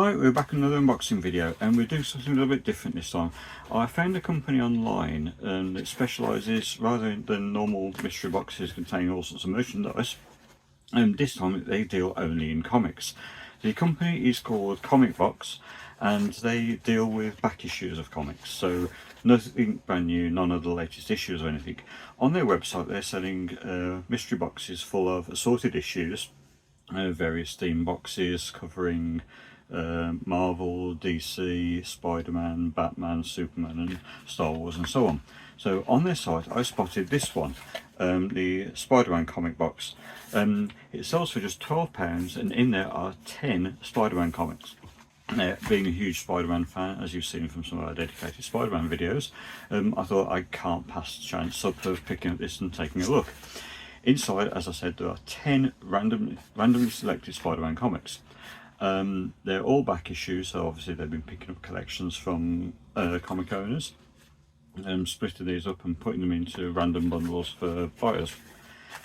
Hi, we're back in another unboxing video, and we're doing something a little bit different this time. I found a company online that specialises, rather than normal mystery boxes containing all sorts of merchandise, and this time they deal only in comics. The company is called Comic Box, and they deal with back issues of comics, so nothing brand new, none of the latest issues or anything. On their website they're selling mystery boxes full of assorted issues, various theme boxes covering Marvel, DC, Spiderman, Batman, Superman and Star Wars and so on. So on their site I spotted this one, the Spider-Man comic box. It sells for just £12, and in there are 10 Spider-Man comics. Now, being a huge Spider-Man fan, as you've seen from some of our dedicated Spider-Man videos, I thought I can't pass the chance up of picking up this and taking a look. Inside, as I said, there are 10 randomly selected Spider-Man comics. They're all back issues, so obviously they've been picking up collections from comic owners, splitting these up and putting them into random bundles for buyers.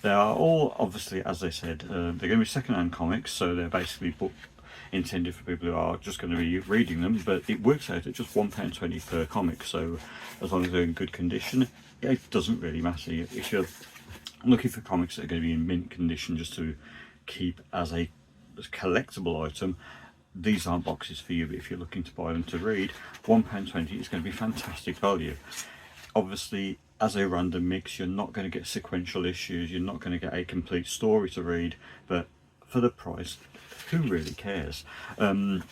They are all, obviously, as they said, they're going to be second-hand comics, so they're basically intended for people who are just going to be reading them, but it works out at just £1.20 per comic, so as long as they're in good condition, it doesn't really matter. If you're looking for comics that are going to be in mint condition just to keep as a collectible item, these aren't boxes for you. But if you're looking to buy them to read, £1.20 is going to be fantastic value. Obviously, as a random mix, you're not going to get sequential issues, you're not going to get a complete story to read, but for the price, who really cares? You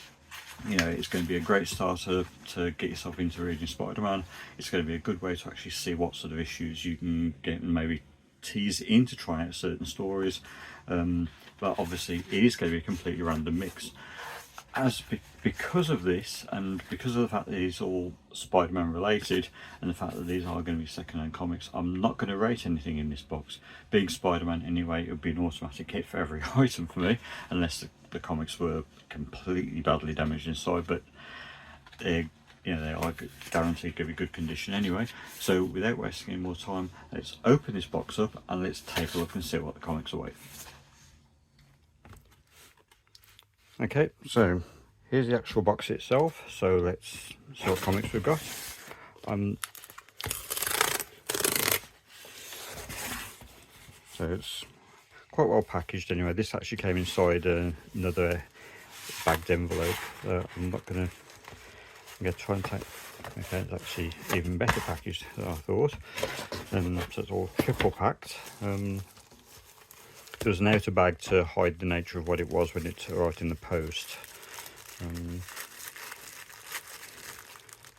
know, it's going to be a great starter to get yourself into reading Spider-Man. It's going to be a good way to actually see what sort of issues you can get and maybe tease in to try out certain stories, but obviously it is going to be a completely random mix. Because of this, and because of the fact that it's all Spider-Man related, and the fact that these are going to be second-hand comics, I'm not going to rate anything in this box. Being Spider-Man anyway, it would be an automatic hit for every item for me, unless the comics were completely badly damaged inside, but they're, you know, they are guaranteed to be good condition anyway. So without wasting any more time, let's open this box up and let's take a look and see what the comics await. Okay, so here's the actual box itself, so let's see what comics we've got. So it's quite well packaged anyway. This actually came inside another bagged envelope. I'm not going to try and take. Okay, it's actually even better packaged than I thought. So it's all triple packed. There was an outer bag to hide the nature of what it was when it arrived in the post.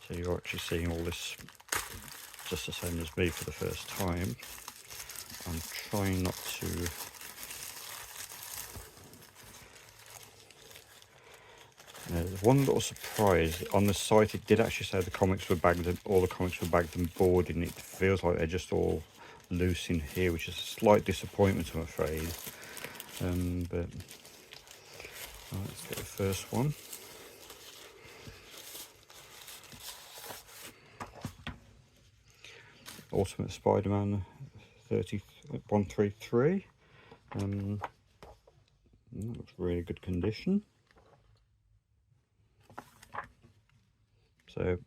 So you're actually seeing all this just the same as me for the first time. I'm trying not to. There's one little surprise on the site. It did actually say the comics were bagged, all the comics were bagged and boarded, and it feels like they're just all loose in here, which is a slight disappointment, I'm afraid. But let's get the first one. Ultimate Spider-Man 133. Looks really good condition. So,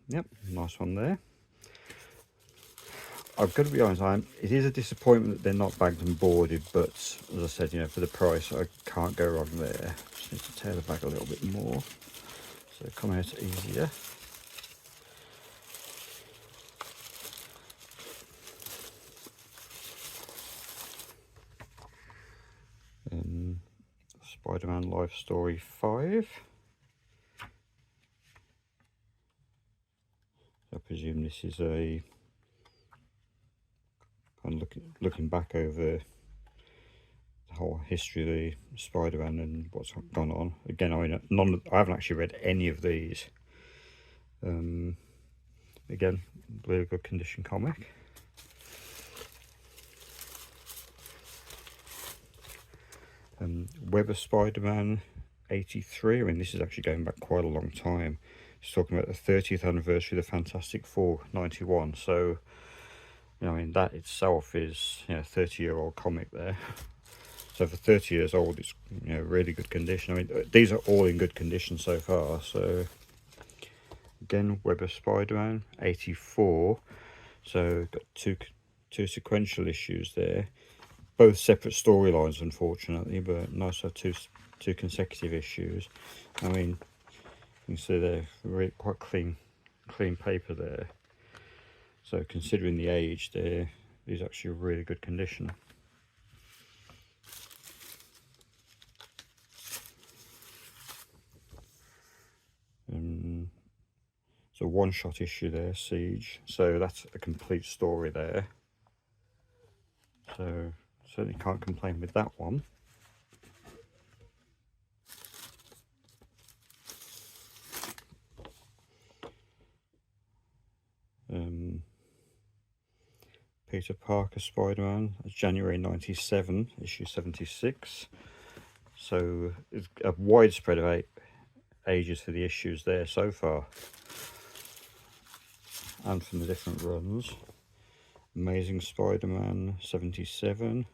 yep, nice one there. I've got to be honest, it is a disappointment that they're not bagged and boarded, but as I said, you know, for the price, I can't go wrong there. Just need to tear the bag a little bit more, so they come out easier. Spider-Man Life Story 5. I presume this is a kind of looking back over the whole history of the Spider-Man and what's gone on. Again, I mean, I haven't actually read any of these. Again, really good condition comic. Web of Spider-Man 83. I mean, this is actually going back quite a long time. It's talking about the 30th anniversary of the Fantastic Four, 91. So, you know, I mean, that itself is, you know, 30-year-old comic there. So for 30 years old, it's, you know, really good condition. I mean, these are all in good condition so far. So again, Web of Spider-Man 84. So got two sequential issues there, both separate storylines, unfortunately, but nice to have two consecutive issues. I mean, you can see they're really quite clean paper there. So considering the age, these actually really good condition. So one-shot issue there, Siege. So that's a complete story there. So certainly can't complain with that one. Peter Parker Spider-Man, January 97, issue 76. So it's a widespread of ages for the issues there so far, and from the different runs. Amazing Spider-Man 77.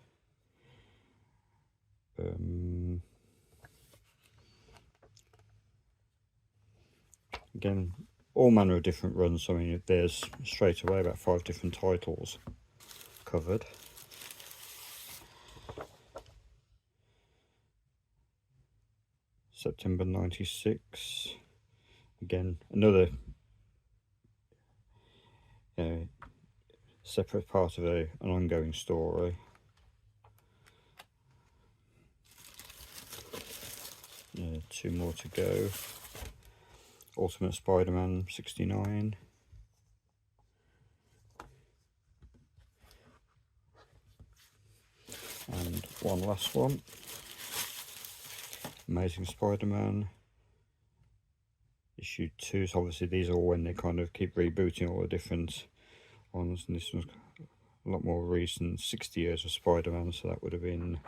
Again, all manner of different runs. So, I mean, there's straight away about 5 different titles covered. September 96. Again, another separate part of an ongoing story. Two more to go. Ultimate Spider-Man 69. And one last one. Amazing Spider-Man issue 2. So obviously these are all when they kind of keep rebooting all the different ones, and this one's a lot more recent, 60 years of Spider-Man, so that would have been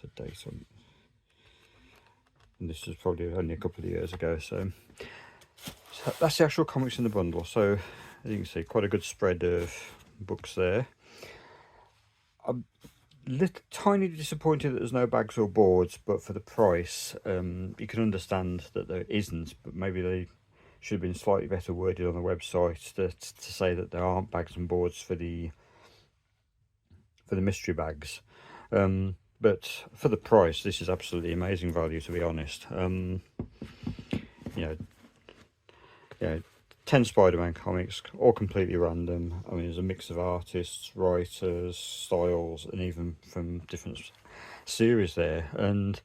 a date on, and this was probably only a couple of years ago. So that's the actual comics in the bundle. So as you can see, quite a good spread of books there. I'm tiny disappointed that there's no bags or boards, but for the price, you can understand that there isn't, but maybe they should have been slightly better worded on the website to say that there aren't bags and boards for the mystery bags. But for the price, this is absolutely amazing value, to be honest. You know, 10 Spider-Man comics, all completely random. I mean, there's a mix of artists, writers, styles, and even from different series there. And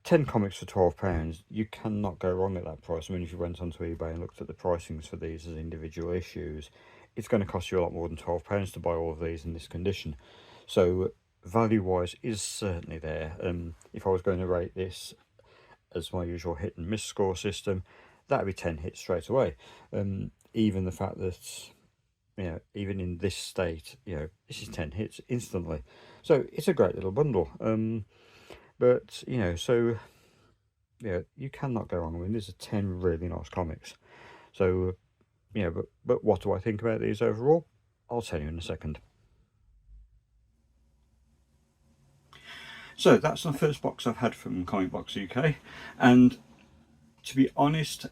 10 comics for £12, you cannot go wrong at that price. I mean, if you went onto eBay and looked at the pricings for these as individual issues, it's going to cost you a lot more than £12 to buy all of these in this condition. So value-wise is certainly there. If I was going to rate this as my usual hit and miss score system, that would be 10 hits straight away. Even the fact that, you know, even in this state, you know, this is 10 hits instantly. So it's a great little bundle. But, you know, so, yeah, you cannot go wrong. I mean, these are 10 really nice comics. So, yeah, but what do I think about these overall? I'll tell you in a second. So that's the first box I've had from Comic Box UK, and to be honest,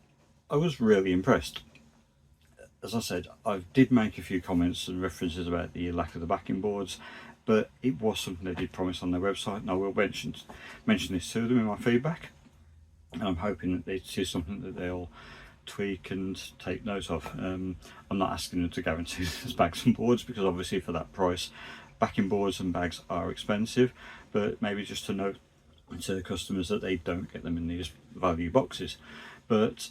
I was really impressed. As I said, I did make a few comments and references about the lack of the backing boards, but it was something they did promise on their website, and I will mention this to them in my feedback, and I'm hoping that it is something that they'll tweak and take note of. I'm not asking them to guarantee there's bags and boards, because obviously for that price, backing boards and bags are expensive, but maybe just to note to customers that they don't get them in these value boxes. But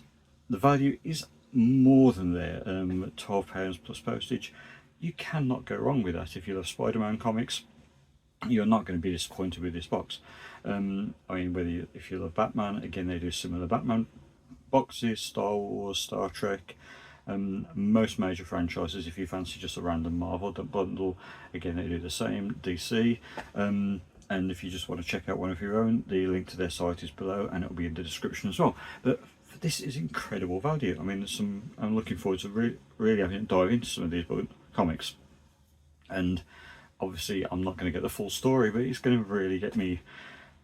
the value is more than there. £12 plus postage. You cannot go wrong with that. If you love Spider-Man comics, you're not going to be disappointed with this box. I mean, if you love Batman, again, they do similar Batman boxes, Star Wars, Star Trek, most major franchises. If you fancy just a random Marvel bundle, again, they do the same. DC, and if you just want to check out one of your own, the link to their site is below, and it'll be in the description as well. But this is incredible value. I mean, I'm looking forward to really having to dive into some of these comics, and obviously I'm not going to get the full story, but it's going to really get me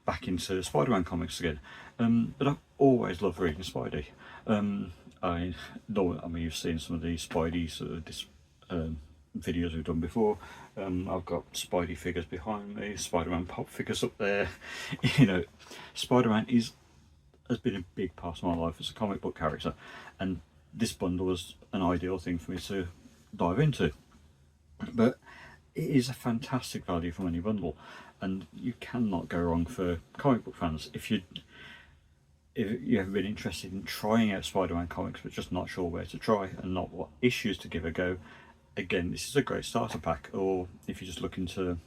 back into Spider-Man comics again. But I've always loved reading Spidey. I mean, you've seen some of these Spidey sort of videos we've done before. I've got Spidey figures behind me, Spider-Man pop figures up there. You know, Spider-Man has been a big part of my life as a comic book character, and this bundle was an ideal thing for me to dive into. But it is a fantastic value for money bundle, and you cannot go wrong for comic book fans. If you have been interested in trying out Spider-Man comics but just not sure where to try and not what issues to give a go, again, this is a great starter pack. Or if you're just looking to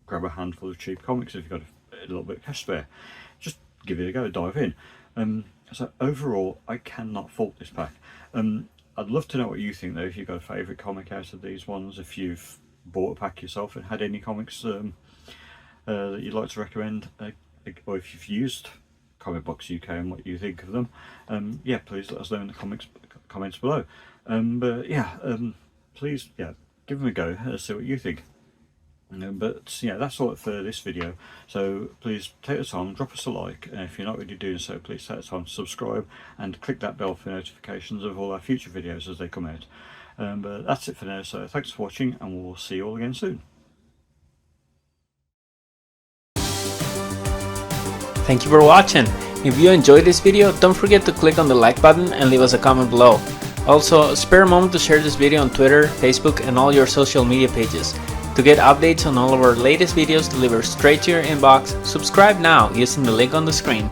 grab a handful of cheap comics, if you've got a little bit of cash spare, just give it a go, dive in. So overall, I cannot fault this pack. I'd love to know what you think though, if you've got a favourite comic out of these ones, if you've bought a pack yourself and had any comics that you'd like to recommend, or if you've used Comic Box UK and what you think of them. Yeah, please let us know in the comments below. But yeah, please, yeah, give them a go, see what you think. But yeah, that's all for this video. So please take the time, drop us a like, and if you're not already doing so, please take the time to subscribe and click that bell for notifications of all our future videos as they come out. But that's it for now, so thanks for watching, and we'll see you all again soon. Thank you for watching. If you enjoyed this video, don't forget to click on the like button and leave us a comment below. Also, spare a moment to share this video on Twitter, Facebook, and all your social media pages. To get updates on all of our latest videos delivered straight to your inbox, subscribe now using the link on the screen.